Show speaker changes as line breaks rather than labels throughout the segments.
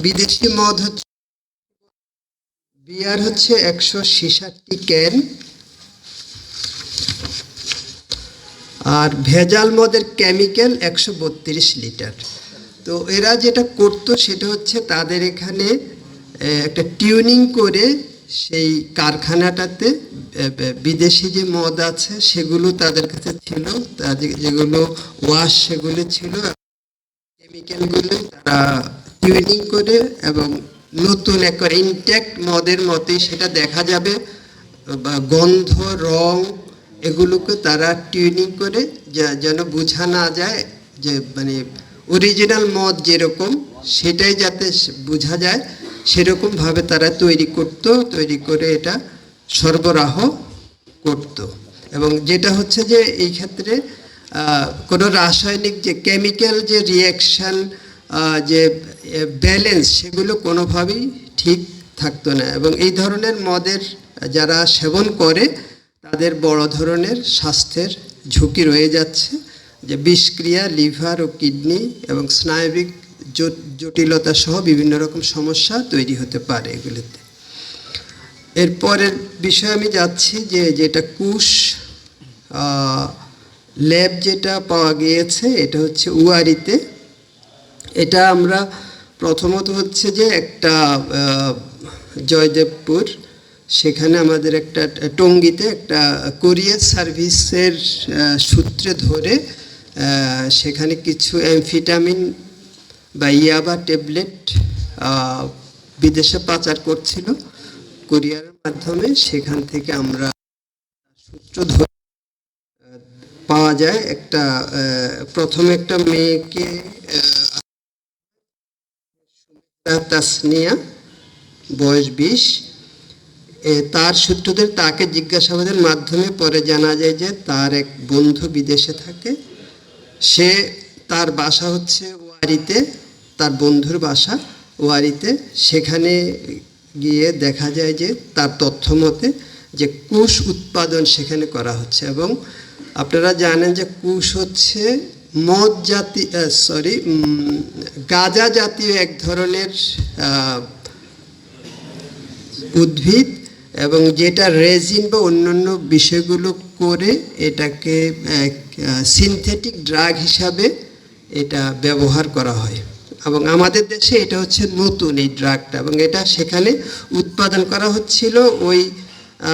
বিদেশি মদ হচ্ছে বিয়ার হচ্ছে 166টি ক্যান, আর ভেজাল মদের কেমিক্যাল 132 লিটার। তো এরা যেটা করতো সেটা হচ্ছে তাদের এখানে একটা টিউনিং করে সেই কারখানাটাতে বিদেশি যে মদ আছে সেগুলো তাদের কাছে ছিল, যেগুলো ওয়াশ সেগুলো ছিল, কেমিক্যালগুলো তারা টিউনিং করে এবং নতুন একবার ইনট্যাক্ট মদের মতোই সেটা দেখা যাবে, বা গন্ধ রং এগুলোকে তারা টিউনিং করে যেন বোঝা না যায় যে মানে অরিজিনাল মদ যেরকম সেটাই যাতে বোঝা যায় সেরকমভাবে তারা তৈরি করে এটা সরবরাহ করত। এবং যেটা হচ্ছে যে এই ক্ষেত্রে কোনো রাসায়নিক যে কেমিক্যাল যে রিয়াকশান যে ব্যালেন্স সেগুলো কোনোভাবেই ঠিক থাকতো না। এবং এই ধরনের মদের যারা সেবন করে তাদের বড় ধরনের স্বাস্থ্যের ঝুঁকি রয়ে যাচ্ছে, যে বিষক্রিয়া, লিভার ও কিডনি এবং স্নায়বিক জটিলতা সহ বিভিন্ন রকম সমস্যা তৈরি হতে পারে এগুলিতে। এরপরের বিষয়ে আমি যাচ্ছি যে যেটা কুশ ল্যাব যেটা পাওয়া গিয়েছে এটা হচ্ছে উয়ারিতে। এটা আমরা প্রথমত হচ্ছে যে একটা জয়দেবপুর, সেখানে আমাদের একটা টঙ্গীতে একটা কোরিয়ার সার্ভিসের সূত্রে ধরে সেখানে কিছু অ্যামফিটামিন বা ইয়াবা ট্যাবলেট বিদেশে পাচার করছিল কোরিয়ার মাধ্যমে। সেখান থেকে আমরা সূত্র ধরে পাওয়া যায় একটা প্রথমে একটা মেয়েকে তাসনিয়া, বয়স 20, তার সূত্রদের তাকে জিজ্ঞাসাবাদের মাধ্যমে পরে জানা যায় যে তার এক বন্ধু বিদেশে থাকে, সে তার বাসা হচ্ছে ওয়ারিতে, তার বন্ধুর বাসা ওয়ারিতে। সেখানে গিয়ে দেখা যায় যে তার তথ্য মতে যে কুশ উৎপাদন সেখানে করা হচ্ছে। এবং আপনারা জানেন যে কুশ হচ্ছে মদ জাতীয় গাঁজা জাতীয় এক ধরনের উদ্ভিদ, এবং যেটা রেজিন বা অন্যান্য বিষয়গুলো করে এটাকে সিনথেটিক ড্রাগ হিসাবে এটা ব্যবহার করা হয়। এবং আমাদের দেশে এটা হচ্ছে নতুন এই ড্রাগটা, এবং এটা সেখানে উৎপাদন করা হচ্ছিল ওই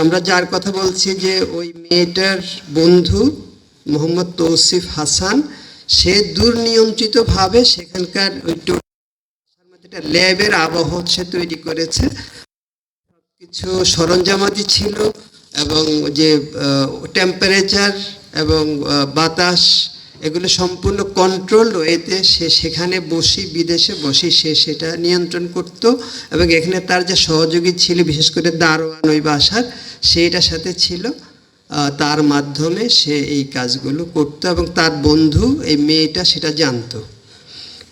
আমরা যার কথা বলছি যে ওই মেয়েটার বন্ধু মোহাম্মদ তৌসিফ হাসান, সে দুর্নিয়ন্ত্রিতভাবে সেখানকার ওই ল্যাবের আবহ সে তৈরি করেছে। কিছু সরঞ্জামাদি ছিল এবং যে টেম্পারেচার এবং বাতাস এগুলো সম্পূর্ণ কন্ট্রোল ওয়েতে সে সেখানে বিদেশে বসে সে সেটা নিয়ন্ত্রণ করত। এবং এখানে তার যে সহযোগী ছিল বিশেষ করে দারোয়ান ওই বাসার, সেইটার সাথে ছিল, তার মাধ্যমে সে এই কাজগুলো করত এবং তার বন্ধু এই মেয়েটা সেটা জানতো।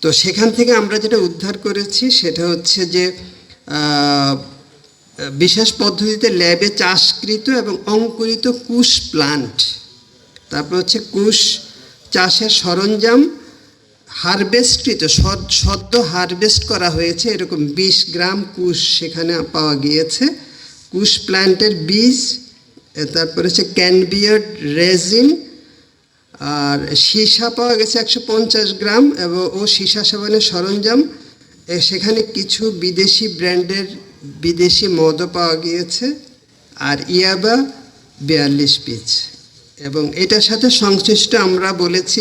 তো সেখান থেকে আমরা যেটা উদ্ধার করেছি সেটা হচ্ছে যে বিশেষ পদ্ধতিতে ল্যাবে চাষকৃত এবং অঙ্কুরিত কুশ প্লান্ট, তারপর হচ্ছে কুশ চাষের সরঞ্জাম, হারভেস্টকৃত সদ্য হারভেস্ট করা হয়েছে এরকম 20 গ্রাম কুশ সেখানে পাওয়া গিয়েছে, কুশ প্ল্যান্টের বীজ, তারপর হচ্ছে ক্যানবিয়ার্ড রেজিন, আর সীসা পাওয়া গেছে 150 গ্রাম এবং সীসা সেবনের সরঞ্জাম। সেখানে কিছু বিদেশি ব্র্যান্ডের বিদেশি মদও পাওয়া গিয়েছে, আর ইয়াবা 42 পিস। এবং এটার সাথে সংশ্লিষ্ট আমরা বলেছি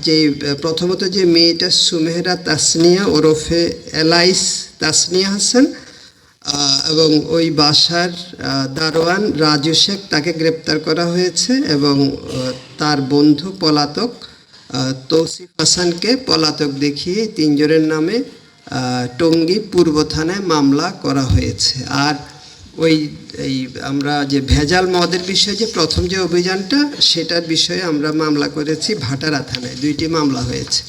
যে প্রথমত যে মেয়েটা সুমেহরা তাসনিয়া ওরফে এলাইস তাসনিয়া হাসান, এবং ওই বাসার দারোয়ান রাজু শেখ, তাকে গ্রেপ্তার করা হয়েছে। এবং তার বন্ধু পলাতক তৌসিফ হাসানকে পলাতক দেখিয়ে 3 জনের নামে টঙ্গী পূর্ব থানায় মামলা করা হয়েছে। আর আমরা যে ভেজাল মদের বিষয়ে যে প্রথম যে অভিযানটা সেটার বিষয়ে আমরা মামলা করেছি ভাটারা থানায়, 2টি মামলা হয়েছে।